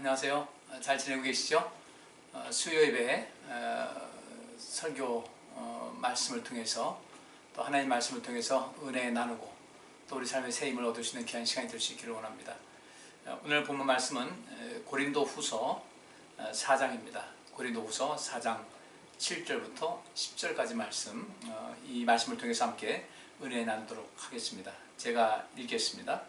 안녕하세요. 잘 지내고 계시죠? 수요 예배 설교 말씀을 통해서 또 하나님 말씀을 통해서 은혜 나누고 또 우리 삶의 새 힘을 얻을 수 있는 귀한 시간이 될 수 있기를 원합니다. 오늘 본문 말씀은 고린도 후서 4장입니다. 고린도 후서 4장 7절부터 10절까지 말씀, 이 말씀을 통해서 함께 은혜 나누도록 하겠습니다. 제가 읽겠습니다.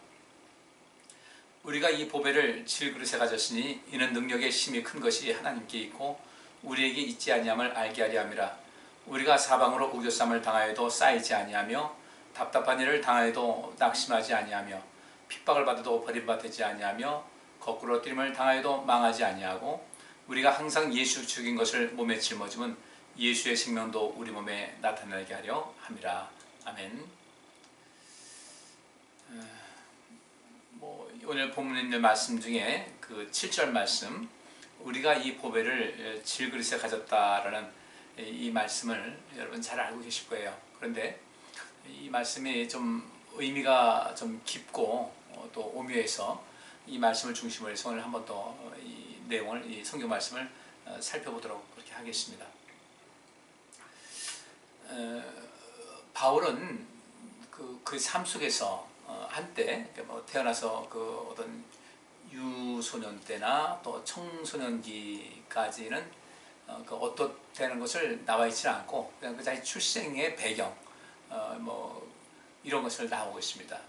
우리가 이 보배를 질그릇에 가졌으니 이는 능력의 힘이 큰 것이 하나님께 있고 우리에게 있지 아니함을 알게 하려 함이라. 우리가 사방으로 우겨쌈을 당하여도 쌓이지 아니하며 답답한 일을 당하여도 낙심하지 아니하며 핍박을 받아도 버림받지 아니하며 거꾸로 뛰림을 당하여도 망하지 아니하고 우리가 항상 예수 죽인 것을 몸에 짊어짐은 예수의 생명도 우리 몸에 나타나게 하려 함이라. 아멘. 오늘 본문에 있는 말씀 중에 그 7절 말씀, 우리가 이 보배를 질그릇에 가졌다라는 이 말씀을 여러분 잘 알고 계실 거예요. 그런데 이 말씀이 좀 의미가 좀 깊고 또 오묘해서 이 말씀을 중심으로 해서 오늘 한 번 더 이 내용을, 이 성경 말씀을 살펴보도록 그렇게 하겠습니다. 바울은 그 삶 속에서 한때 태어나서 그 어떤 유소년 때나 또 청소년기까지는 어떻다는 것을 나와 있지는 않고 그냥 그 자기 출생의 배경 이런 것을 나오고 있습니다.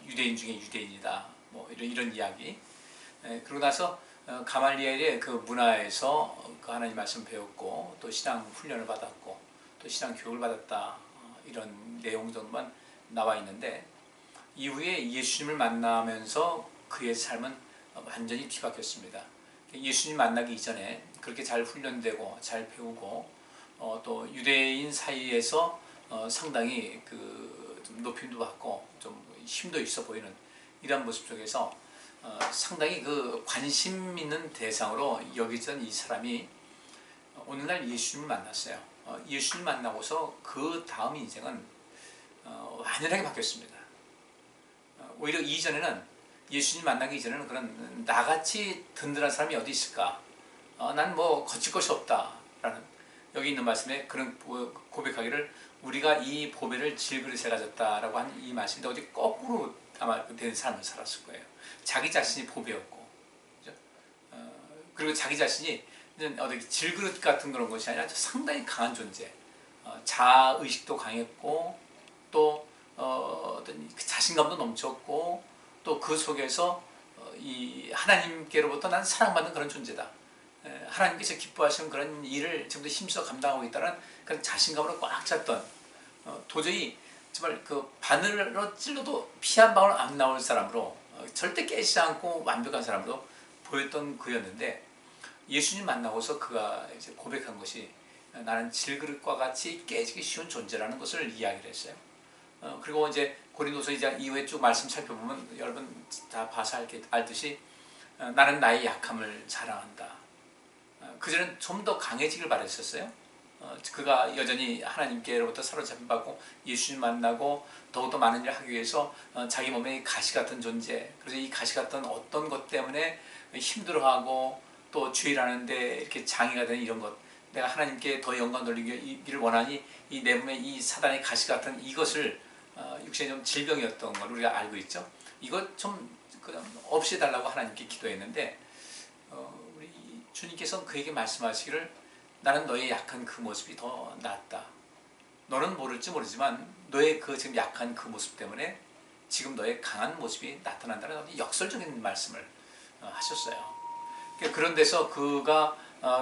유대인 중에 유대인이다 이런 이야기. 그러고 나서 가말리엘의 그 문화에서 그 하나님 말씀 배웠고 또 신앙 훈련을 받았고 또 신앙 교육을 받았다, 이런 내용 정도만 나와 있는데, 이후에 예수님을 만나면서 그의 삶은 완전히 뒤바뀌었습니다. 예수님 만나기 이전에 그렇게 잘 훈련되고 잘 배우고 또 유대인 사이에서 상당히 좀 높임도 받고 좀 힘도 있어 보이는 이런 모습 속에서 상당히 그 관심 있는 대상으로 여기던 이 사람이 오늘날 예수님을 만났어요. 예수님 만나고서 그 다음 인생은 완전하게 바뀌었습니다. 오히려 이전에는, 예수님 만나기 이전에는 그런 나같이 든든한 사람이 어디 있을까, 난 거칠 것이 없다 라는, 여기 있는 말씀에 그런 고백하기를 우리가 이 보배를 질그릇에 가졌다라고 한 이 말씀인데 어디 거꾸로 아마 된 삶을 살았을 거예요. 자기 자신이 보배였고, 그죠? 그리고 자기 자신이 어디 질그릇 같은 그런 것이 아니라 상당히 강한 존재, 자아의식도 강했고 또 어떤 자신감도 넘쳤고 또 그 속에서 이 하나님께로부터 난 사랑받는 그런 존재다, 하나님께서 기뻐하시는 그런 일을 지금도 힘써 감당하고 있다는 그런 자신감으로 꽉 찼던, 도저히 정말 그 바늘로 찔러도 피 한 방울 안 나올 사람으로, 절대 깨지지 않고 완벽한 사람으로 보였던 그였는데, 예수님 만나고서 그가 이제 고백한 것이 나는 질그릇과 같이 깨지기 쉬운 존재라는 것을 이야기를 했어요. 그리고 이제 고린도서 이제 이후에 쭉 말씀 살펴보면 여러분 다 봐서 알듯이 나는 나의 약함을 자랑한다. 그전엔 좀 더 강해지길 바랬었어요. 그가 여전히 하나님께로부터 사로잡힌 받고 예수님 만나고 더욱더 많은 일을 하기 위해서 자기 몸에 가시 같은 존재, 그래서 이 가시 같은 어떤 것 때문에 힘들어하고 또 주일하는데 이렇게 장애가 되는 이런 것, 내가 하나님께 더 영광 돌리기를 원하니 이 내 몸에 이 사단의 가시 같은 이것을, 육신의 좀 질병이었던 걸 우리가 알고 있죠. 이것 좀 없애달라고 하나님께 기도했는데, 우리 주님께서 그에게 말씀하시기를 나는 너의 약한 그 모습이 더 낫다. 너는 모를지 모르지만 너의 그 지금 약한 그 모습 때문에 지금 너의 강한 모습이 나타난다는 역설적인 말씀을 하셨어요. 그런 데서 그가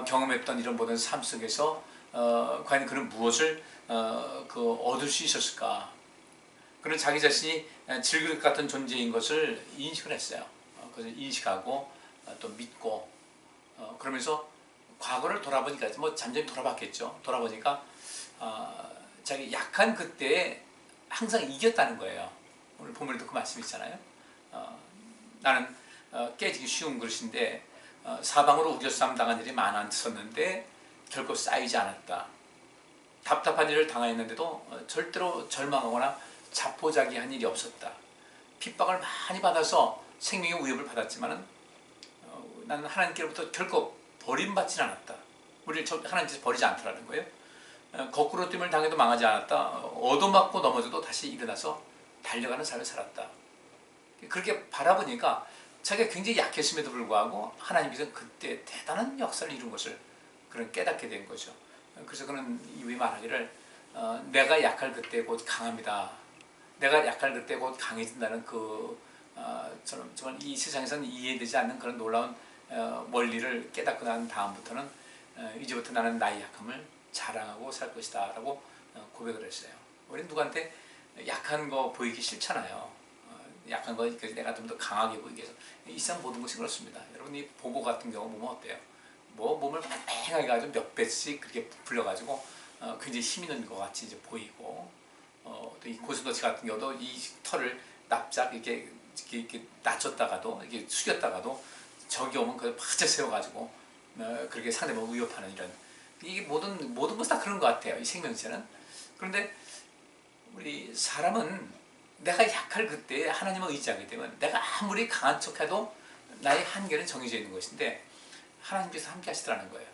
경험했던 이런 모든 삶 속에서 과연 그는 무엇을 얻을 수 있었을까? 그는 자기 자신이 질그릇 같은 존재인 것을 인식을 했어요. 그것을 인식하고 또 믿고, 그러면서 과거를 돌아보니까 잠잠히 돌아봤겠죠. 돌아보니까 자기 약한 그때에 항상 이겼다는 거예요. 오늘 본문에도 그 말씀이 있잖아요. 나는 깨지기 쉬운 그릇인데 사방으로 우겨쌈 당한 일이 많았었는데 결코 쌓이지 않았다. 답답한 일을 당하였는데도 절대로 절망하거나 자포자기한 일이 없었다. 핍박을 많이 받아서 생명의 위협을 받았지만은 나는 하나님께로부터 결코 버림받지 않았다. 우리를 하나님께서 버리지 않더라는 거예요. 거꾸로 뜸을 당해도 망하지 않았다. 얻어맞고 넘어져도 다시 일어나서 달려가는 삶을 살았다. 그렇게 바라보니까 자기가 굉장히 약했음에도 불구하고 하나님께서 그때 대단한 역사를 이룬 것을 그런 깨닫게 된 거죠. 그래서 그는 이후에 말하기를 내가 약할 그때 곧 강합니다. 내가 약할 그때 곧 강해진다는 정말 이 세상에서는 이해되지 않는 그런 놀라운 원리를 깨닫고 난 다음부터는 이제부터 나는 나의 약함을 자랑하고 살 것이다 라고 고백을 했어요. 우리는 누구한테 약한 거 보이기 싫잖아요. 약한 거 내가 좀 더 강하게 보이기 위해서. 이 세상 모든 것이 그렇습니다. 여러분 이 보고 같은 경우 보면 어때요? 뭐 몸을 팽팽하게 가지고 몇 배씩 그렇게 부풀려가지고 굉장히 힘 있는 것 같이 이제 보이고 또 이 고슴도치 같은 경우도 이 털을 납작 이렇게 낮췄다가도 이렇게 숙였다가도 적이 오면 그걸 바짝 세워가지고 그렇게 상대방을 위협하는 이런 이게 모든 것이 다 그런 것 같아요. 이 생명체는. 그런데 우리 사람은 내가 약할 그때 하나님을 의지하게 되면 내가 아무리 강한 척해도 나의 한계는 정해져 있는 것인데 하나님께서 함께 하시더라는 거예요.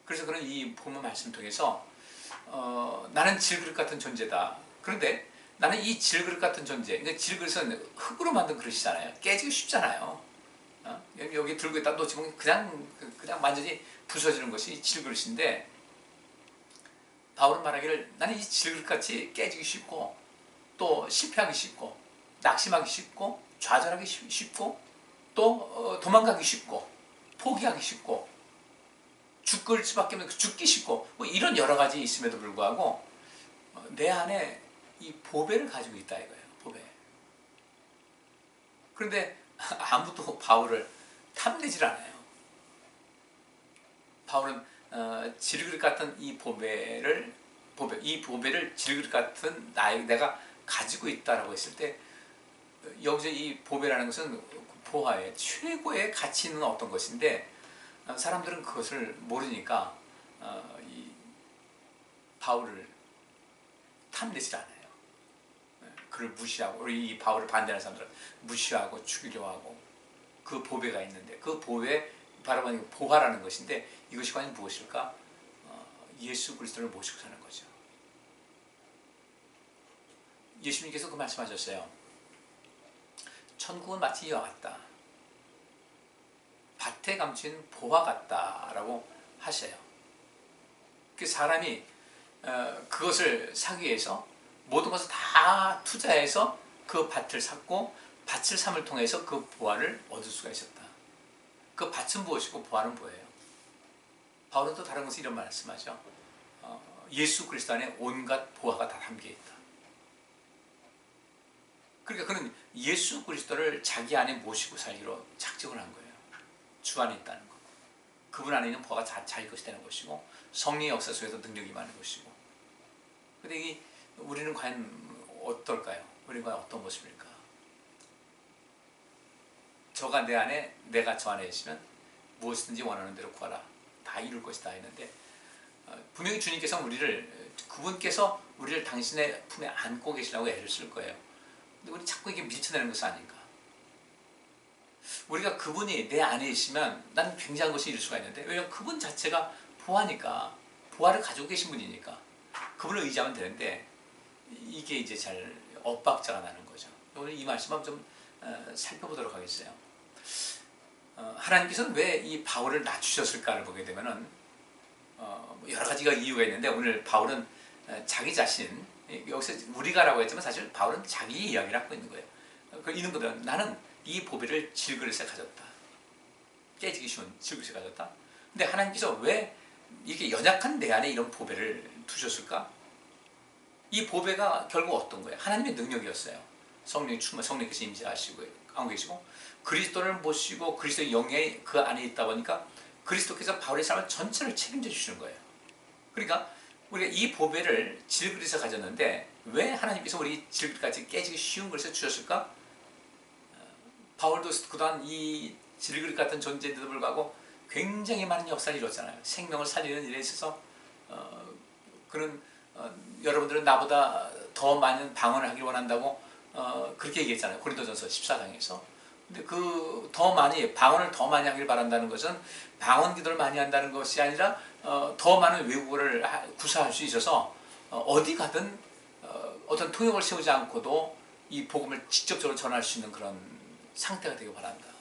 그래서 그는 이 본문 말씀 통해서 나는 질그릇 같은 존재다. 그런데 나는 이 질그릇 같은 존재, 그러니까 질그릇은 흙으로 만든 그릇이잖아요. 깨지기 쉽잖아요. 여기 들고 있다 놓치면 그냥 완전히 부서지는 것이 질그릇인데 바울은 말하기를 나는 이 질그릇같이 깨지기 쉽고 또 실패하기 쉽고 낙심하기 쉽고 좌절하기 쉽고 또 도망가기 쉽고 포기하기 쉽고 죽을 수밖에 없는 죽기 쉽고 뭐 이런 여러 가지 있음에도 불구하고 내 안에 이 보배를 가지고 있다 이거예요. 보배. 그런데 아무도 바울을 탐내질 않아요. 바울은 질그릇 같은 이 보배를 질그릇 같은 내가 가지고 있다라고 했을 때 여기서 이 보배라는 것은 보화의 최고의 가치 있는 어떤 것인데 사람들은 그것을 모르니까 이 바울을 탐내질 않아요. 그를 무시하고 우리 이 바울을 반대하는 사람들은 무시하고 죽이려 하고 그 보배가 있는데 그 보배 바라보는 보화라는 것인데 이것이 과연 무엇일까? 예수 그리스도를 모시고 사는 거죠. 예수님께서 그 말씀하셨어요. 천국은 마치 이와 같다. 밭에 감춘 보화 같다라고 하셔요. 그 사람이 그것을 사기 위해서 모든 것을 다 투자해서 그 밭을 샀고 밭을 삼을 통해서 그 보화를 얻을 수가 있었다. 그 밭은 무엇이고 보화는 뭐예요? 바울은 또 다른 것을 이런 말씀하죠. 예수 그리스도 안에 온갖 보화가 다 담겨있다. 그러니까 그는 예수 그리스도를 자기 안에 모시고 살기로 작정을 한 거예요. 주 안에 있다는 것. 그분 안에 있는 보화가 다 자기 것이 되는 것이고 성령의 역사 속에서 능력이 많은 것이고. 근데 우리는 과연 어떨까요? 우리는 과연 어떤 모습일까? 저가 내 안에 내가 저 안에 있으면 무엇이든지 원하는 대로 구하라. 다 이룰 것이다 했는데 분명히 주님께서 그분께서 우리를 당신의 품에 안고 계시라고 애를 쓸 거예요. 근데 우리 자꾸 이게 밀쳐내는 것이 아닌가? 우리가 그분이 내 안에 있으면 난 굉장한 것이 이룰 수가 있는데 왜냐하면 그분 자체가 보화니까 보화를 가지고 계신 분이니까 그분을 의지하면 되는데 이게 이제 잘 엇박자가 나는 거죠. 오늘 이 말씀을 좀 살펴보도록 하겠어요. 하나님께서는 왜 이 바울을 낮추셨을까를 보게 되면은 여러 가지가 이유가 있는데 오늘 바울은 자기 자신 여기서 우리가라고 했지만 사실 바울은 자기 이야기를 하고 있는 거예요. 있는 거는 나는 이 보배를 질그릇에 가졌다. 깨지기 쉬운 질그릇에 가졌다. 근데 하나님께서 왜 이렇게 연약한 내 안에 이런 보배를 두셨을까? 이 보배가 결국 어떤 거예요? 하나님의 능력이었어요. 성령께서 임재하시고 하고 계시고 그리스도를 모시고 그리스도의 영이 그 안에 있다 보니까 그리스도께서 바울의 삶을 전체를 책임져 주시는 거예요. 그러니까 우리가 이 보배를 질그릇에 가졌는데 왜 하나님께서 우리 질그릇같이 깨지기 쉬운 그릇에 주셨을까? 바울도 그동안 이 질그릇 같은 존재인데도 불구하고 굉장히 많은 역사를 이뤘잖아요. 생명을 살리는 일에 있어서 그는 여러분들은 나보다 더 많은 방언을 하길 원한다고 그렇게 얘기했잖아요. 고린도전서 14장에서 근데 그 더 많이 방언을 더 많이 하길 바란다는 것은 방언 기도를 많이 한다는 것이 아니라 더 많은 외국어를 구사할 수 있어서 어디 가든 어떤 통역을 세우지 않고도 이 복음을 직접적으로 전할 수 있는 그런 상태가 되길 바란다.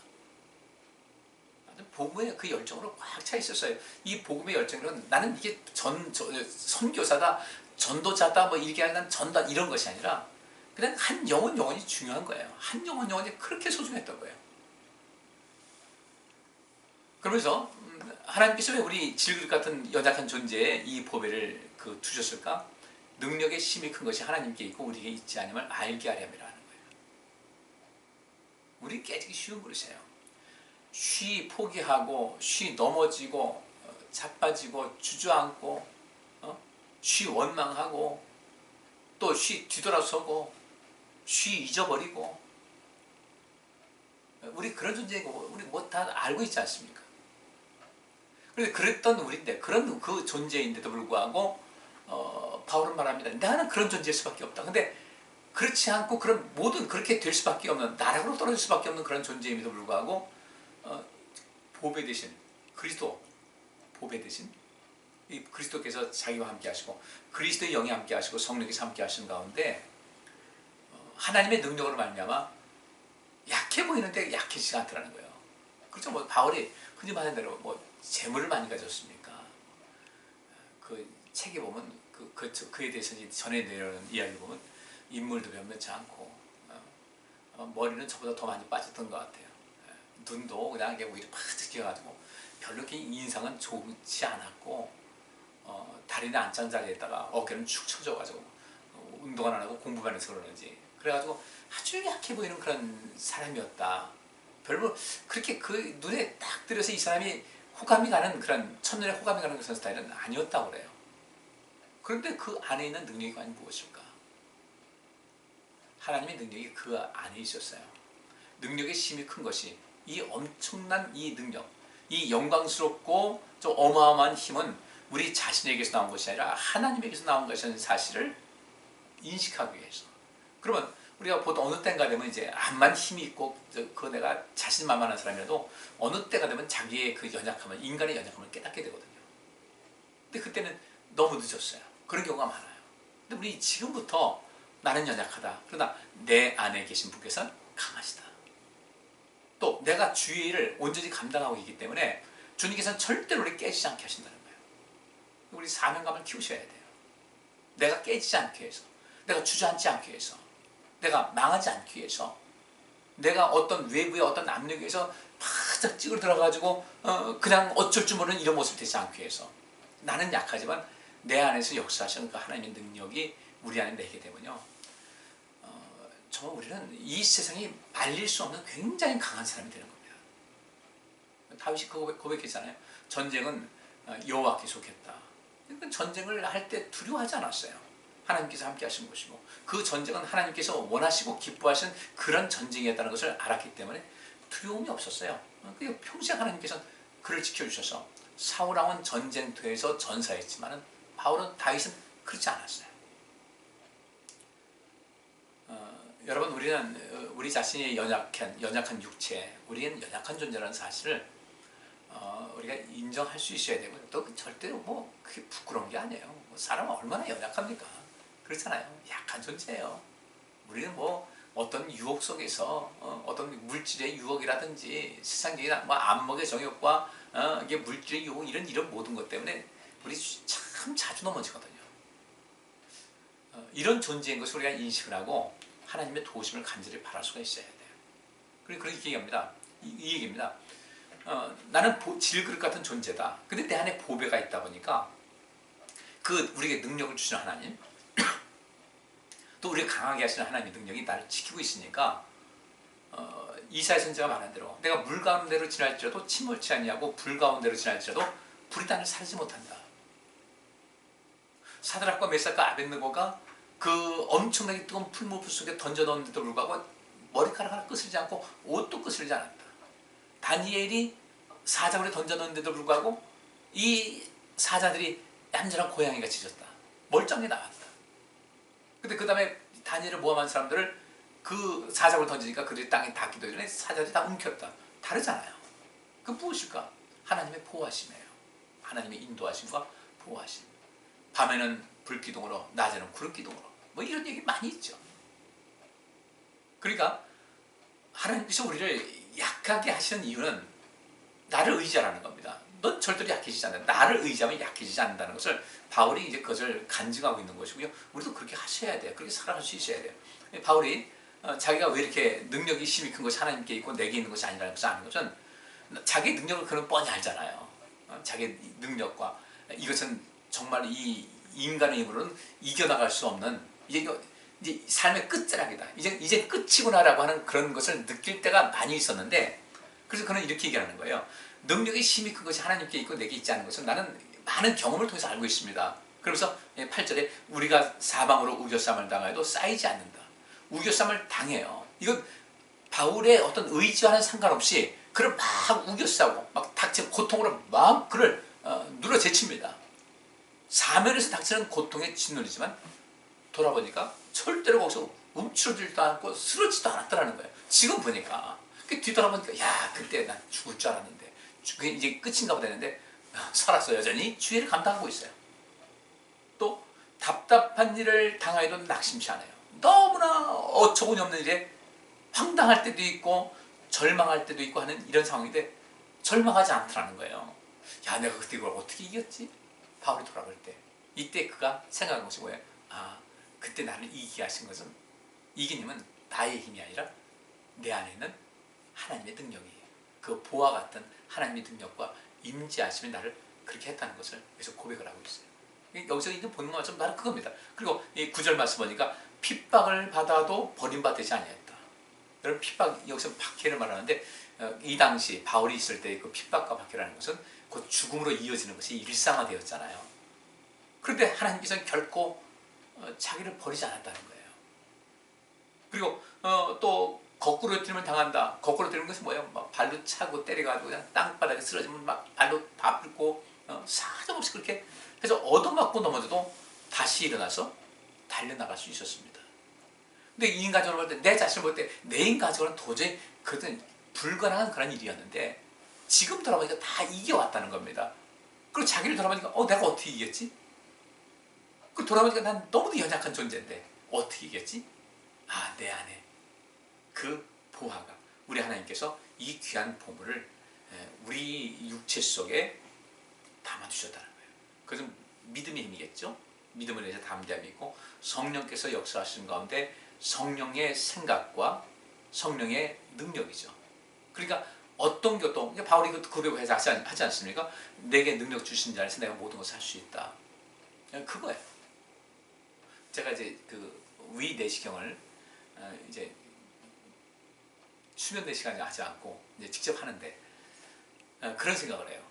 복음의 그 열정으로 꽉 차 있었어요. 이 복음의 열정으로는 나는 이게 선교사다, 전도자다, 뭐 이렇게 하는 전다 이런 것이 아니라 그냥 한 영혼이 중요한 거예요. 한 영혼이 그렇게 소중했던 거예요. 그러면서 하나님께서 왜 우리 질그릇 같은 연약한 존재에 이 보배를 두셨을까? 능력의 힘이 큰 것이 하나님께 있고 우리에게 있지 않음을 알게 하려 함이라 하는 거예요. 우리 깨지기 쉬운 그릇이에요. 쉬 포기하고 쉬 넘어지고 자빠지고 주저앉고 쉬 원망하고 또 쉬 뒤돌아서고 쉬 잊어버리고 우리 그런 존재이고 우리 뭐 다 알고 있지 않습니까? 그런데 그랬던 우리인데 그런 그 존재인데도 불구하고 바울은 말합니다. 나는 그런 존재일 수밖에 없다. 근데 그렇지 않고 그런 모든 그렇게 될 수밖에 없는 나락으로 떨어질 수밖에 없는 그런 존재임에도 불구하고 보배 대신 그리스도 보배 대신 이 그리스도께서 자기와 함께 하시고 그리스도의 영이 함께 하시고 성령께서 함께 하시는 가운데 하나님의 능력으로 말미암아 약해 보이는데 약해지지 않더라는 거예요. 그렇죠. 뭐 바울이 흔히 말하는 대로 뭐 재물을 많이 가졌습니까? 그 책에 보면 그에 대해서 전해 내려오는 이야기 보면 인물도 몇몇치 않고 머리는 저보다 더 많이 빠졌던 것 같아요. 눈도 그냥 오히려 파득 끼어가지고 별로 이렇게 인상은 좋지 않았고 다리는 앉은 자리에다가 어깨는 축 처져가지고 운동을 안 하고 공부만 해서 그러는지 그래가지고 아주 약해 보이는 그런 사람이었다. 별로 그렇게 그 눈에 딱 들여서 이 사람이 호감이 가는 그런 첫눈에 호감이 가는 그런 스타일은 아니었다고 그래요. 그런데 그 안에 있는 능력이 과연 무엇일까? 하나님의 능력이 그 안에 있었어요. 능력의 힘이 큰 것이 이 엄청난 이 능력, 이 영광스럽고 좀 어마어마한 힘은 우리 자신에게서 나온 것이 아니라 하나님에게서 나온 것이라는 사실을 인식하기 위해서. 그러면 우리가 보통 어느 때가 되면 이제 암만 힘이 있고 그 내가 자신만만한 사람이라도 어느 때가 되면 자기의 그 연약함을 인간의 연약함을 깨닫게 되거든요. 근데 그때는 너무 늦었어요. 그런 경우가 많아요. 근데 우리 지금부터 나는 연약하다. 그러나 내 안에 계신 분께서는 강하시다. 또 내가 주의 일을 온전히 감당하고 있기 때문에 주님께서는 절대로 우리 깨지지 않게 하신다는 거예요. 우리 사명감을 키우셔야 돼요. 내가 깨지지 않기 위해서, 내가 주저앉지 않기 위해서, 내가 망하지 않기 위해서, 내가 어떤 외부의 어떤 압력에 의해서 바짝 찌그러들어가지고 그냥 어쩔 줄 모르는 이런 모습이 되지 않기 위해서 나는 약하지만 내 안에서 역사하시는 그 하나님의 능력이 우리 안에 내게 되면요 정말 우리는 이 세상이 말릴 수 없는 굉장히 강한 사람이 되는 겁니다. 다윗이 그 고백했잖아요. 전쟁은 여호와께 속했다. 그러니까 전쟁을 할 때 두려워하지 않았어요. 하나님께서 함께 하신 것이고 그 전쟁은 하나님께서 원하시고 기뻐하신 그런 전쟁이었다는 것을 알았기 때문에 두려움이 없었어요. 평생 하나님께서 그를 지켜주셔서 사울왕은 전쟁터에서 전사했지만 다윗은 그렇지 않았어요. 여러분 우리 자신이 연약한 육체, 우리는 연약한 존재라는 사실을 우리가 인정할 수 있어야 되고 또 절대로 뭐 그게 부끄러운 게 아니에요. 사람은 얼마나 연약합니까? 그렇잖아요. 약한 존재예요. 우리는 뭐 어떤 유혹 속에서 어떤 물질의 유혹이라든지 세상적인 뭐 안목의 정욕과 이게 물질의 유혹 이런 모든 것 때문에 우리 참 자주 넘어지거든요. 이런 존재인 것을 우리가 인식을 하고 하나님의 도우심을 간절히 바랄 수가 있어야 돼요. 그렇게 얘기합니다. 이 얘기입니다. 나는 질그릇 같은 존재다. 근데 내 안에 보배가 있다 보니까 우리에게 능력을 주시는 하나님 또 우리를 강하게 하시는 하나님의 능력이 나를 지키고 있으니까 이사야 선지자가 말한 대로 내가 물 가운데로 지날지라도 침몰치 아니하고 불 가운데로 지날지라도 불이 나를 사르지 못한다. 사드락과 메삭과 아벳느고가 그 엄청나게 뜨거운 풀무불 속에 던져넣었는데도 불구하고 머리카락 하나 끄스리지 않고 옷도 끄스리지 않았다. 다니엘이 사자굴에 던져넣었는데도 불구하고 이 사자들이 얌전한 고양이가 짖었다. 멀쩡히 나왔다. 근데 그 다음에 다니엘을 모함한 사람들을 그 사자굴 던지니까 그들이 땅에 닿기도 전에 사자들이 다 움켰다. 다르잖아요. 그 무엇일까? 하나님의 보호하심이에요. 하나님의 인도하심과 보호하심. 밤에는 불기둥으로, 낮에는 구름기둥으로. 뭐 이런 얘기 많이 있죠. 그러니까 하나님께서 우리를 약하게 하시는 이유는 나를 의지하라는 겁니다. 넌 절대로 약해지지 않는다. 나를 의지하면 약해지지 않는다는 것을 바울이 이제 그것을 간증하고 있는 것이고요. 우리도 그렇게 하셔야 돼요. 그렇게 살아갈 수 있어야 돼요. 바울이 자기가 왜 이렇게 능력이 힘이 큰 것이 하나님께 있고 내게 있는 것이 아니라는 것을 아는 것은 자기 능력을 그는 뻔히 알잖아요. 자기 능력과 이것은 정말 이 인간의 힘으로는 이겨나갈 수 없는 이제 삶의 끝자락이다. 이제 끝이구나라고 하는 그런 것을 느낄 때가 많이 있었는데 그래서 그는 이렇게 얘기하는 거예요. 능력의 힘이 큰 것이 하나님께 있고 내게 있지 않은 것은 나는 많은 경험을 통해서 알고 있습니다. 그러면서 8절에 우리가 사방으로 우겨쌈을 당해도 쌓이지 않는다. 우겨쌈을 당해요. 이건 바울의 어떤 의지와는 상관없이 그를 막 우겨싸고 막 닥치는 고통으로 막 그를 눌러제칩니다. 사면에서 닥치는 고통에 짓눌리지만 돌아보니까 절대로 거기서 움츠러들지도 않고 쓰러지지도 않았더라는 거예요. 지금 보니까 뒤돌아보니까 야 그때 난 죽을 줄 알았는데 그게 이제 끝인가 보다 했는데 살았어. 여전히 주의를 감당하고 있어요. 또 답답한 일을 당하여도 낙심치 않아요. 너무나 어처구니 없는 일에 황당할 때도 있고 절망할 때도 있고 하는 이런 상황인데 절망하지 않더라는 거예요. 야 내가 그때 이걸 어떻게 이겼지? 바울이 돌아볼 때 이때 그가 생각한 것이 뭐예요? 아 그때 나를 이기게 하신 것은 이긴 힘은 나의 힘이 아니라 내 안에 있는 하나님의 능력이에요. 그 보화 같은 하나님의 능력과 임재하심이 나를 그렇게 했다는 것을 계속 고백을 하고 있어요. 여기서 있는 본문 말씀 나는 그겁니다. 그리고 이 9절 말씀 보니까 핍박을 받아도 버림받지 아니했다. 여러분 핍박 여기서 박해를 말하는데 이 당시 바울이 있을 때 그 핍박과 박해라는 것은 곧 죽음으로 이어지는 것이 일상화되었잖아요. 그런데 하나님께서는 결코 자기를 버리지 않았다는 거예요. 그리고 또 거꾸로 뛰면 당한다. 거꾸로 뛰는 것이 뭐예요? 막 발로 차고 때려가지고 그냥 땅바닥에 쓰러지면 막 발로 다 긁고 사정없이 그렇게 해서 얻어맞고 넘어져도 다시 일어나서 달려나갈 수 있었습니다. 근데 이 인간적으로 볼 때 내 자신을 볼 때 내 인간적으로는 도저히 그것은 불가능한 그런 일이었는데 지금 돌아보니까 다 이겨왔다는 겁니다. 그리고 자기를 돌아보니까 내가 어떻게 이겼지? 그 돌아보니까 난 너무도 연약한 존재인데 어떻게 이겼지? 아, 내 안에 그 보화가 우리 하나님께서 이 귀한 보물을 우리 육체 속에 담아두셨다는 거예요. 그것은 믿음의 힘이겠죠. 믿음을 위해서 담대함이 있고 성령께서 역사하시는 가운데 성령의 생각과 성령의 능력이죠. 그러니까 어떤 것도 바울이 그 고백을 하지 않습니까? 내게 능력 주신 자 안에서 내가 모든 것을 할 수 있다. 그거예요. 제가 이제 그 위 내시경을 이제 수면 내시경을 하지 않고 이제 직접 하는데 그런 생각을 해요.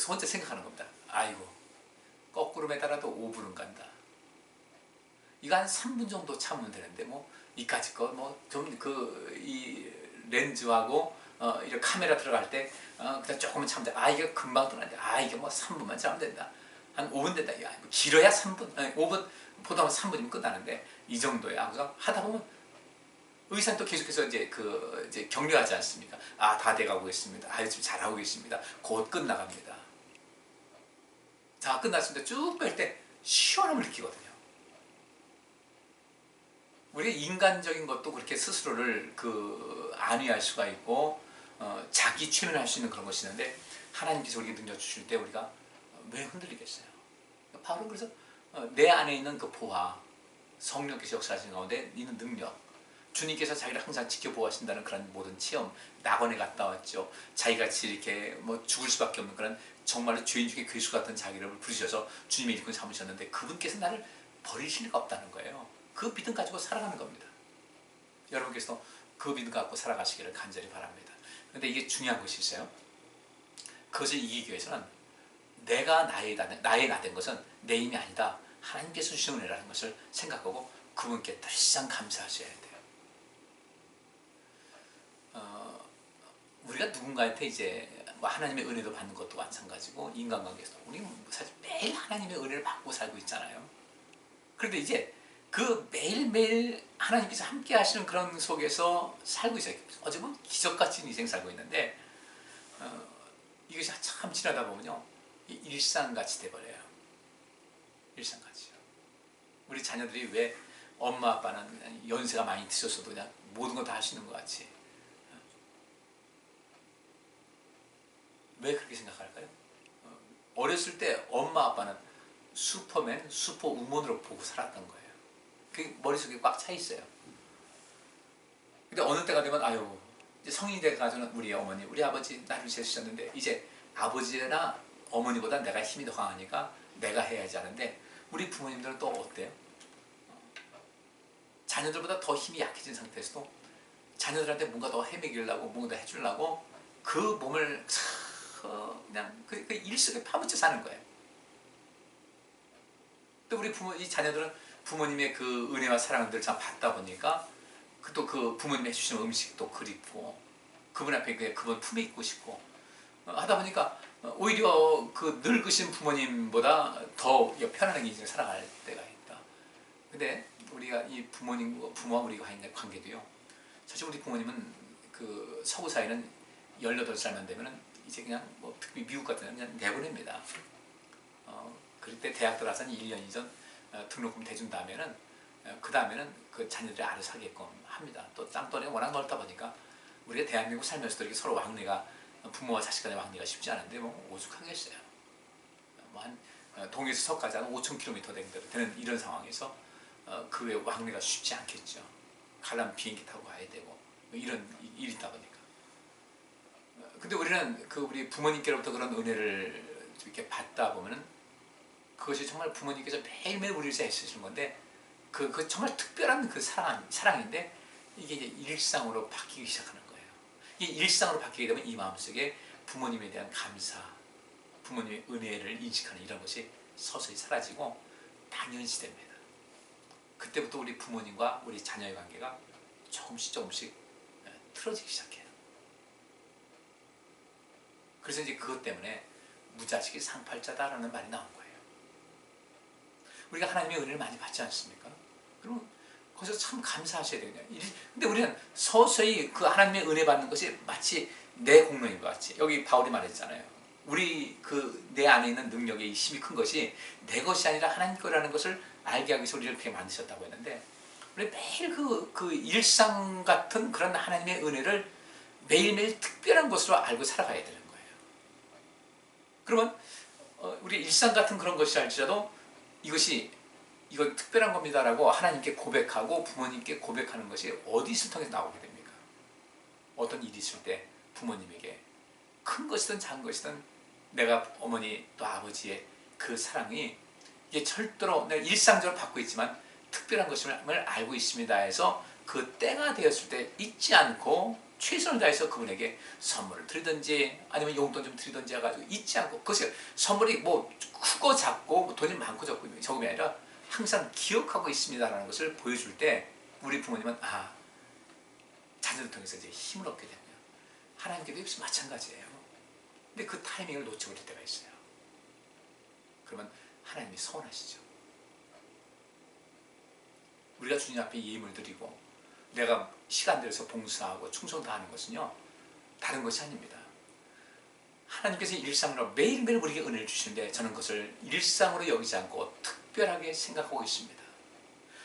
혼자 생각하는 겁니다. 아이고 거꾸로 매달아도 5분은 간다. 이거 한 3분 정도 참으면 되는데 뭐 이까짓 거 뭐 좀 그 이 렌즈하고 이런 카메라 들어갈 때 그냥 조금만 참자. 아 이게 금방 들어가는데 아 이게 뭐 3분만 참으면 된다. 한 5분 된다. 야, 길어야 3분, 5분 보통 3분이면 끝나는데 이 정도야. 그래서 하다 보면 의사는 또 계속해서 이제 격려하지 않습니까? 아 다 돼가고 있습니다. 아 지금 잘하고 있습니다. 곧 끝나갑니다. 자 끝났습니다. 쭉 뺄 때 시원함을 느끼거든요. 우리가 인간적인 것도 그렇게 스스로를 안위할 수가 있고 자기 최면할 수 있는 그런 것이 있는데 하나님께서 우리에게 능력 주실 때 우리가 왜 흔들리겠어요? 바울은 그래서 내 안에 있는 그 보화, 성령께서 역사하시는 가운데 있는 능력, 주님께서 자기를 항상 지켜보아신다는 그런 모든 체험, 낙원에 갔다 왔죠. 자기같이 이렇게 뭐 죽을 수밖에 없는 그런 정말로 죄인 중에 괴수 같은 자기를 부르셔서 주님의 일꾼 삼으셨는데 그분께서 나를 버리실 리가 없다는 거예요. 그 믿음 가지고 살아가는 겁니다. 여러분께서 그 믿음 갖고 살아가시기를 간절히 바랍니다. 그런데 이게 중요한 것이 있어요. 그것을 이기기 위해서는 내가 나의 나 된 것은 내 힘이 아니다. 하나님께서 주신 은혜라는 것을 생각하고 그분께 늘상 감사하셔야 돼요. 우리가 누군가한테 이제 뭐 하나님의 은혜도 받는 것도 마찬가지고 인간관계에서 우리 사실 매일 하나님의 은혜를 받고 살고 있잖아요. 그런데 이제 그 매일매일 하나님께서 함께 하시는 그런 속에서 살고 있어요. 어제 뭐 기적같이 인생 살고 있는데 이것이 참 지나다 보면요 일상같이 돼버려요. 일상같이요. 우리 자녀들이 왜 엄마 아빠는 연세가 많이 드셨어도 그냥 모든 거 다 할 수 있는 것 같이 왜 그렇게 생각할까요? 어렸을 때 엄마 아빠는 슈퍼맨, 슈퍼우먼으로 보고 살았던 거예요. 그게 머릿속에 꽉 차 있어요. 근데 어느 때가 되면 아유 이제 성인이 돼가지고는 우리 어머니, 우리 아버지 나를 재주셨는데 이제 아버지나 어머니보다 내가 힘이 더 강하니까 내가 해야지 하는데 우리 부모님들은 또 어때요? 자녀들보다 더 힘이 약해진 상태에서도 자녀들한테 뭔가 더 해먹이려고 뭔가 더 해주려고 그 몸을 그냥 그 일 속에 파묻혀 사는 거예요. 또 우리 이 자녀들은 부모님의 그 은혜와 사랑을 참 받다 보니까 또 그 부모님이 해주시는 음식도 그립고 그분 앞에 그분 품에 있고 싶고 하다 보니까 오히려 그 늙으신 부모님보다 더 편안하게 인생을 살아갈 때가 있다. 근데 우리가 이 부모와 우리가 있는 관계도요. 사실 우리 부모님은 그 서구 사회는 18살만 되면은 이제 그냥 뭐 특히 미국 같은 데는 그냥 내보냅니다. 그럴 때 대학 들어가서는 1년 이전 등록금 대준 다음에는 그 다음에는 그 자녀들이 알아서 하게끔 합니다. 또 땅덩이가 워낙 넓다 보니까 우리가 대한민국 살면서도 이렇게 서로 왕래가 부모와 자식 간의 왕래가 쉽지 않은데 뭐 오죽하겠어요. 뭐 한 동에서 서까지 한 5,000km 되는 이런 상황에서 그 외 왕래가 쉽지 않겠죠. 가려면 비행기 타고 가야 되고 뭐 이런 일이 있다 보니까. 근데 우리는 그 우리 부모님께로부터 그런 은혜를 이렇게 받다 보면은 그것이 정말 부모님께서 매일매일 우리를 위해서 애쓰시는 건데 그 정말 특별한 그 사랑인데 이게 이제 일상으로 바뀌기 시작하는 거예요. 이 일상으로 바뀌게 되면 이 마음속에 부모님에 대한 감사, 부모님의 은혜를 인식하는 이런 것이 서서히 사라지고 당연시됩니다. 그때부터 우리 부모님과 우리 자녀의 관계가 조금씩 틀어지기 시작해요. 그래서 이제 그것 때문에 무자식이 상팔자다라는 말이 나온 거예요. 우리가 하나님의 은혜를 많이 받지 않습니까? 그럼 거기서 참 감사하셔야 되거든요. 근데 우리는 서서히 그 하나님의 은혜 받는 것이 마치 내 공로인 것 같이 여기 바울이 말했잖아요. 우리 그 내 안에 있는 능력의 이 힘이 큰 것이 내 것이 아니라 하나님 거라는 것을 알게 하기 위해서 우리를 그렇게 만드셨다고 했는데 우리 매일 그 일상 같은 그런 하나님의 은혜를 매일매일 특별한 것으로 알고 살아가야 되는 거예요. 그러면 우리 일상 같은 그런 것이 알지라도 이건 특별한 겁니다라고 하나님께 고백하고 부모님께 고백하는 것이 어디서 통해서 나오게 됩니까? 어떤 일이 있을 때 부모님에게 큰 것이든 작은 것이든 내가 어머니 또 아버지의 그 사랑이 이게 절대로 내가 일상적으로 받고 있지만 특별한 것임을 알고 있습니다 해서 그 때가 되었을 때 잊지 않고 최선을 다해서 그분에게 선물을 드리든지 아니면 용돈 좀 드리든지 해가지고 잊지 않고 그것이 선물이 뭐 크고 작고 뭐 돈이 많고 적음이 아니라 항상 기억하고 있습니다라는 것을 보여줄 때 우리 부모님은 자녀를 통해서 이제 힘을 얻게 됩니다. 하나님께도 역시 마찬가지예요. 근데 그 타이밍을 놓쳐버릴 때가 있어요. 그러면 하나님이 서운하시죠. 우리가 주님 앞에 예물을 드리고 내가 시간 들여서 봉사하고 충성 다하는 것은요 다른 것이 아닙니다. 하나님께서 일상으로 매일매일 우리에게 은혜를 주시는데 저는 그것을 일상으로 여기지 않고 특별하게 생각하고 있습니다.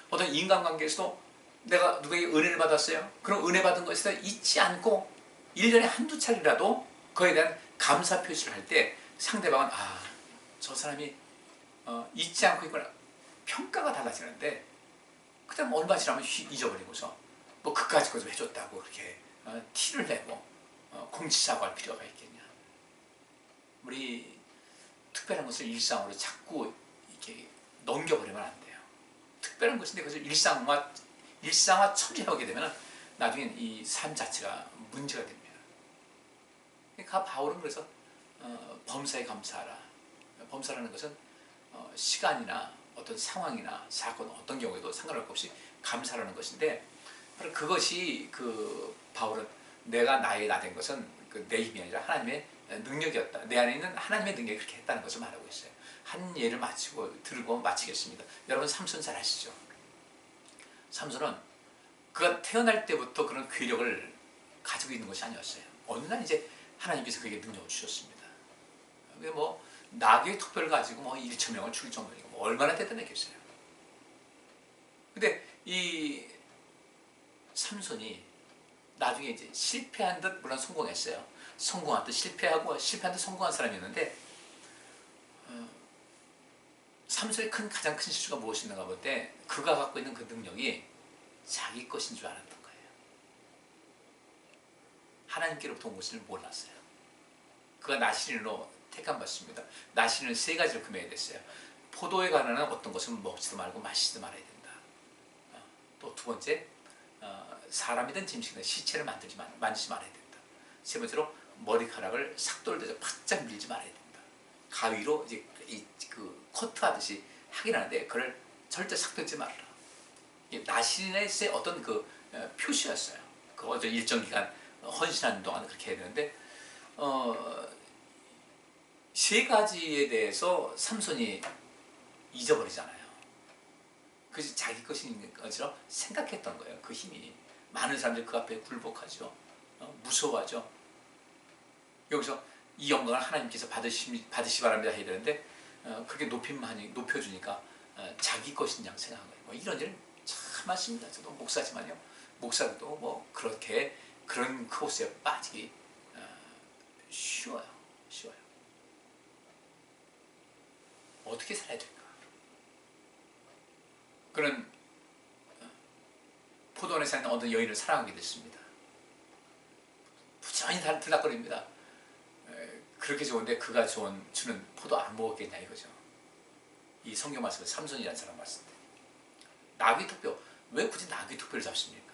어떤 인간관계에서도 내가 누구에게 은혜를 받았어요. 그럼 은혜 받은 것에 잊지 않고 1년에 한두 차례라도 그에 대한 감사 표시를 할 때 상대방은 저 사람이 잊지 않고 있구나. 평가가 달라지는데 그 다음 얼마 지나면 잊어버리고서 뭐 그까짓 것을 해줬다고 그렇게 티를 내고 공치사고할 필요가 있겠냐. 우리 특별한 것을 일상으로 자꾸 이렇게 넘겨버리면 안 돼요. 특별한 것인데 그것을 일상화 처리하게 되면 나중에 이 삶 자체가 문제가 됩니다. 그러니까 바울은 그래서 범사에 감사하라. 범사라는 것은 시간이나 어떤 상황이나 사건 어떤 경우에도 상관없이 감사라는 것인데 바로 그것이 그 바울은 내가 나의 나 된 것은 내 힘이 아니라 하나님의 능력이었다. 내 안에 있는 하나님의 능력이 그렇게 했다는 것을 말하고 있어요. 한 예를 들고 마치겠습니다. 여러분 삼손 잘 아시죠? 삼손은 그가 태어날 때부터 그런 괴력을 가지고 있는 것이 아니었어요. 어느 날 이제 하나님께서 그에게 능력을 주셨습니다. 그게 뭐 나귀의 턱뼈를 가지고 뭐 1천 명을 죽일 정도니까 뭐 얼마나 대단했겠어요. 근데 이 삼손이 나중에 이제 실패한 듯 물론 성공했어요. 성공한 듯 실패하고 실패한 듯 성공한 사람이었는데 삼손의 가장 큰 실수가 무엇이었는가 볼 때 그가 갖고 있는 그 능력이 자기 것인 줄 알았던 거예요. 하나님께로부터 온 것을 몰랐어요. 그가 나시린으로 택함 받습니다. 나시린은 세 가지로 금해야 됐어요. 포도에 관한 어떤 것은 먹지도 말고 마시지도 말아야 된다. 또 두 번째, 사람이든 짐승이든 시체를 만지지 말아야 된다. 세 번째로 머리카락을 삭도를 대서 바짝 밀지 말아야 된다. 가위로 이제 그 커트하듯이 하긴 하는데 그걸 절대 삭도지 말아라. 나시린의 어떤 그 표시였어요. 그 어떤 일정 기간 헌신하는 동안 그렇게 해야 되는데 세 가지에 대해서 삼손이 잊어버리잖아요. 그것이 자기 것인 것처럼 생각했던 거예요. 그 힘이. 많은 사람들이 그 앞에 굴복하죠. 무서워하죠. 여기서 이 영광을 하나님께서 받으시 바랍니다 해야 되는데 그렇게 높여주니까 자기 것인 양 생각한 거예요. 뭐 이런 일 참 많습니다. 저도 목사지만요. 목사도 뭐 그렇게 그런 코스에 빠지기 쉬워요. 어떻게 살아야 될까? 그는 포도원에 사는 어떤 여인을 사랑하게 됐습니다. 부지런히 들락거립니다. 그렇게 좋은데 그가 주는 포도 안 먹었겠냐 이거죠. 이 성경 말씀에 삼손이라는 사람 말씀. 나귀 턱뼈, 왜 굳이 나귀 턱뼈를 잡습니까?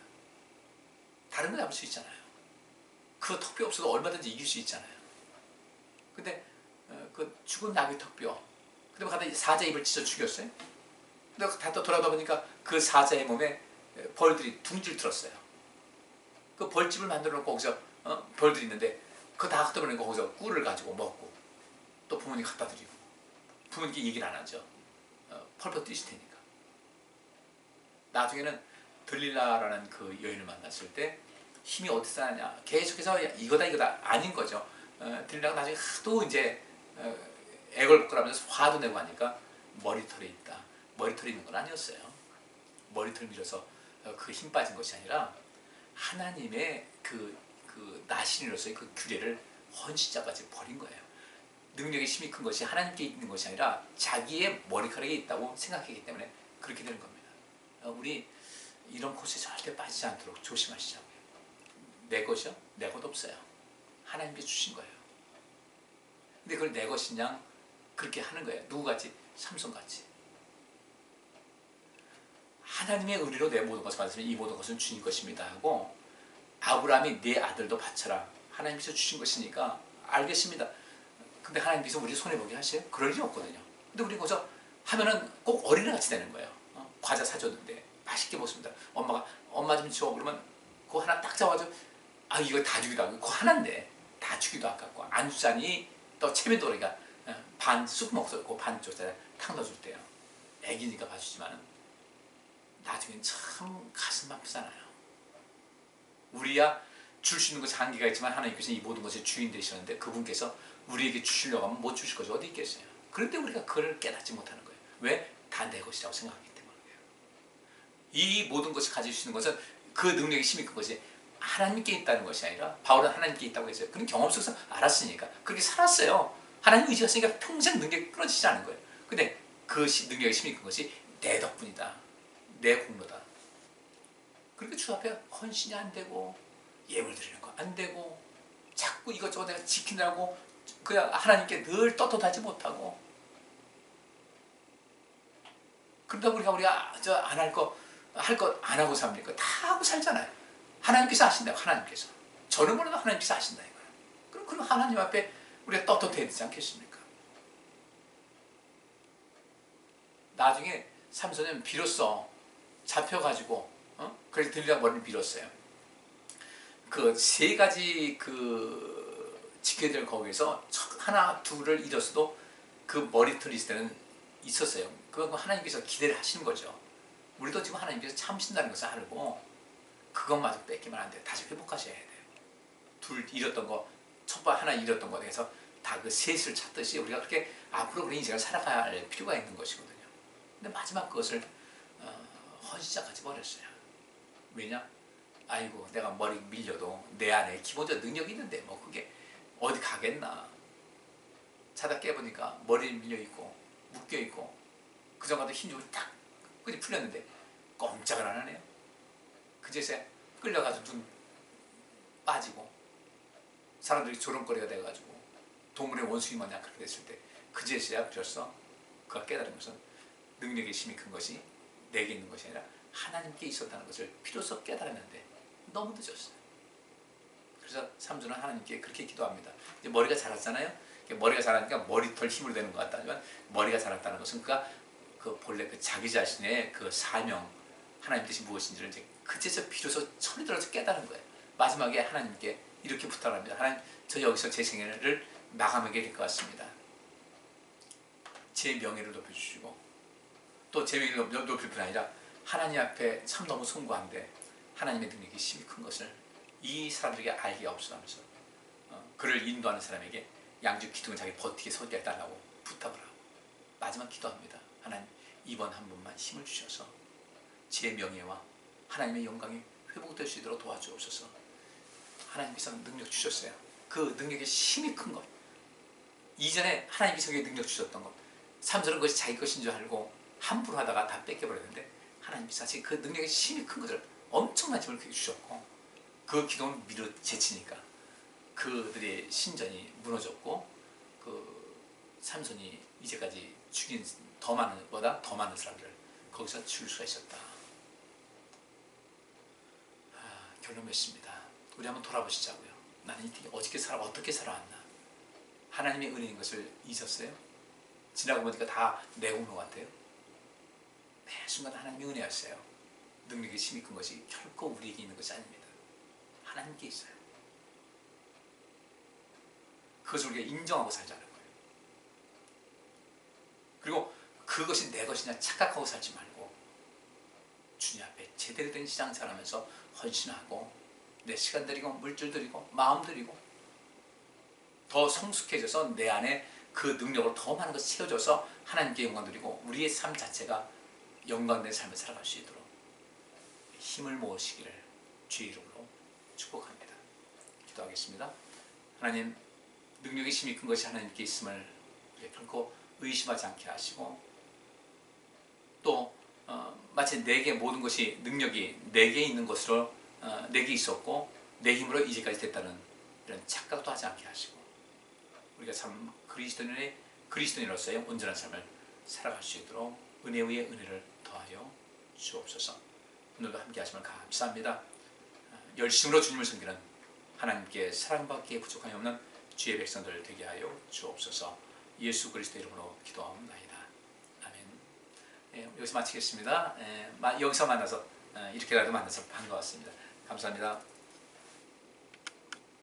다른 거 잡을 수 있잖아요. 그 턱뼈 없어도 얼마든지 이길 수 있잖아요. 근데 그 죽은 나귀 턱뼈, 그다음에 갖다 사자 입을 찢어 죽였어요. 근데 다 돌아다 보니까 그 사자의 몸에 벌들이 둥지를 틀었어요. 그 벌집을 만들어 놓고 거기서 벌들이 있는데 그거 다 갖다 버리니까 거기서 꿀을 가지고 먹고 또 부모님 갖다 드리고 부모님께 얘기를 안 하죠. 펄펄 뛰실 테니까. 나중에는 들릴라라는 그 여인을 만났을 때 힘이 어디서 나냐 계속해서 이거다 아닌 거죠. 들릴라가 나중에 하도 이제 애걸복걸하면서 화도 내고 하니까 머리털에 있다. 머리털이 있는 건 아니었어요. 머리털 밀어서 그 힘 빠진 것이 아니라 하나님의 그 나신으로서의 그 규례를 헌신자까지 버린 거예요. 능력의 힘이 큰 것이 하나님께 있는 것이 아니라 자기의 머리카락에 있다고 생각하기 때문에 그렇게 되는 겁니다. 우리 이런 코스에 절대 빠지지 않도록 조심하시자고요. 내 것이요? 내 것 없어요. 하나님께 주신 거예요. 근데 그걸 내 것인 양 그렇게 하는 거예요. 누구같이? 삼손같이. 하나님의 은혜로 내 모든 것을 받았으면 이 모든 것은 주님 것입니다 하고 아브라함이 내 아들도 바쳐라. 하나님께서 주신 것이니까 알겠습니다. 근데 하나님께서 우리 손해보게 하세요? 그럴 일이 없거든요. 근데 우리 거기서 하면은 꼭 어린애같이 되는 거예요. 과자 사줬는데 맛있게 먹습니다. 엄마가 엄마 좀 줘 그러면 그거 하나 딱 잡아줘. 아 이거 다 주기도 하고 그거 하나인데 다 주기도 아깝고 안 주자니 또 체면도리가 반 쑥 먹어서 그 반쪽 탁 넣어줄 때요. 애기니까 봐주지만은 나중엔 참 가슴 아프잖아요. 우리야 줄 수 있는 것이 한계가 있지만 하나님께서 이 모든 것의 주인 되시는데 그분께서 우리에게 주시려고 하면 못 주실 것이 어디 있겠어요. 그런데 우리가 그걸 깨닫지 못하는 거예요. 왜? 다 내 것이라고 생각하기 때문이에요. 이 모든 것을 가질 수 있는 것은 그 능력의 힘이 큰 것이 하나님께 있다는 것이 아니라 바울은 하나님께 있다고 했어요. 그런 경험 속에서 알았으니까 그렇게 살았어요. 하나님 의지가 있으니까 평생 능력이 끊어지지 않은 거예요. 근데 그 능력의 힘이 큰 것이 내 덕분이다. 내 공로다. 그렇게 주 앞에 헌신이 안 되고 예물 드리는 거 안 되고 자꾸 이것저것 내가 지키느라고 그냥 하나님께 늘 떳떳하지 못하고 그러다 우리가 안 할 거 안 하고 삽니까? 다 하고 살잖아요. 하나님께서 아신다고 하나님께서 저는 몰라도 하나님께서 아신다 이거예요. 그럼 하나님 앞에 우리가 떳떳해야 되지 않겠습니까? 나중에 삼손은 비로소 잡혀가지고 그래서 들리라 머리를 밀었어요. 그 세 가지 지켜야 될 거기에서 하나 둘을 잃었어도 그 머리털이 있을 때는 있었어요. 그건 하나님께서 기대를 하시는 거죠. 우리도 지금 하나님께서 참으신다는 것을 알고 그것마저 뺏기면 안 돼요. 다시 회복하셔야 돼요. 둘 잃었던 거, 첫번 하나 잃었던 거에 대해서 다 그 셋을 찾듯이 우리가 그렇게 앞으로 그런 인생을 살아갈 필요가 있는 것이거든요. 근데 마지막 그것을 헌신자까지 버렸어요. 왜냐? 아이고 내가 머리 밀려도 내 안에 기본적 능력이 있는데 뭐 그게 어디 가겠나. 자다 깨보니까 머리 밀려있고 묶여있고 그전과도 힘주고 딱 끈이 풀렸는데 꼼짝을 안 하네요. 그제서야 끌려가지고 눈 빠지고 사람들이 조롱거리가 돼가지고 동물의 원숭이 마냥 그렇게 됐을 때 그제서야 비로소 그가 깨달은 것은 능력의 힘이 큰 것이 내게 있는 것이 아니라 하나님께 있었다는 것을 비로소 깨달았는데 너무 늦었어요. 그래서 삼손은 하나님께 그렇게 기도합니다. 이제 머리가 자랐잖아요. 머리가 자라니까 머리털 힘으로 되는 것 같다지만 머리가 자랐다는 것은 그가 그 본래 그 자기 자신의 그 사명 하나님 뜻이 무엇인지를 이제 그제서 비로소 철이 들어서 깨달은 거예요. 마지막에 하나님께 이렇게 부탁합니다. 하나님, 저 여기서 제 생애를 마감하게 될 것 같습니다. 제 명예를 높여주시고 또 제 명예를 높일 뿐 아니라 하나님 앞에 참 너무 숭고한데 하나님의 능력이 심히 큰 것을 이 사람들에게 알기가 없어하면서 그를 인도하는 사람에게 양주 기둥을 자기 버티게 서게 해달라고 부탁을 하고 마지막 기도합니다. 하나님, 이번 한 번만 힘을 주셔서 제 명예와 하나님의 영광이 회복될 수 있도록 도와주옵소서. 하나님께서 능력 주셨어요. 그 능력이 힘이 큰 것, 이전에 하나님께서 그에게 능력 주셨던 것, 삼손은 그것이 자기 것인 줄 알고 함부로 하다가 다 뺏겨버렸는데 하나님께서 사실 그 능력이 힘이 큰 것을 엄청난 힘을 그에게 주셨고 그 기도를 밀어 제치니까 그들의 신전이 무너졌고 그 삼손이 이제까지 죽인 더 많은 보다 더 많은 사람들을 거기서 죽일 수가 있었다. 결론 맺습니다. 우리 한번 돌아보시자고요. 나는 어떻게 살아왔나? 하나님의 은혜인 것을 잊었어요? 지나고 보니까 다 내온 것 같아요. 매 순간 하나님의 은혜였어요. 능력이 힘이 큰 것이 결코 우리에게 있는 것이 아닙니다. 하나님께 있어요. 그것을 우리가 인정하고 살자는 거예요. 그리고 그것이 내 것이냐 착각하고 살지 말고 주님 앞에 제대로 된 신앙생활하면서 헌신하고 내 시간 들이고 물질 들이고 마음 들이고 더 성숙해져서 내 안에 그 능력으로 더 많은 것을 채워줘서 하나님께 영광 드리고 우리의 삶 자체가 영광된 삶을 살아갈 수 있도록 힘을 모으시기를 주의 이름으로 축복합니다. 기도하겠습니다. 하나님, 능력의 힘이 큰 것이 하나님께 있음을 결코 의심하지 않게 하시고 또 마치 내게 모든 것이 능력이 내게 있는 것으로 내게 있었고 내 힘으로 이제까지 됐다는 이런 착각도 하지 않게 하시고 우리가 참 그리스도인으로서의 온전한 삶을 살아갈 수 있도록 은혜 위에 은혜를 더하여 주옵소서. 오늘도 함께 하심을 감사합니다. 열심으로 주님을 섬기는 하나님께 사랑받기에 부족함이 없는 주의 백성들 되게 하여 주옵소서. 예수 그리스도 이름으로 기도하옵나이다. 아멘. 여기서 마치겠습니다. 여기서 만나서 이렇게라도 만나서 반가웠습니다. 감사합니다.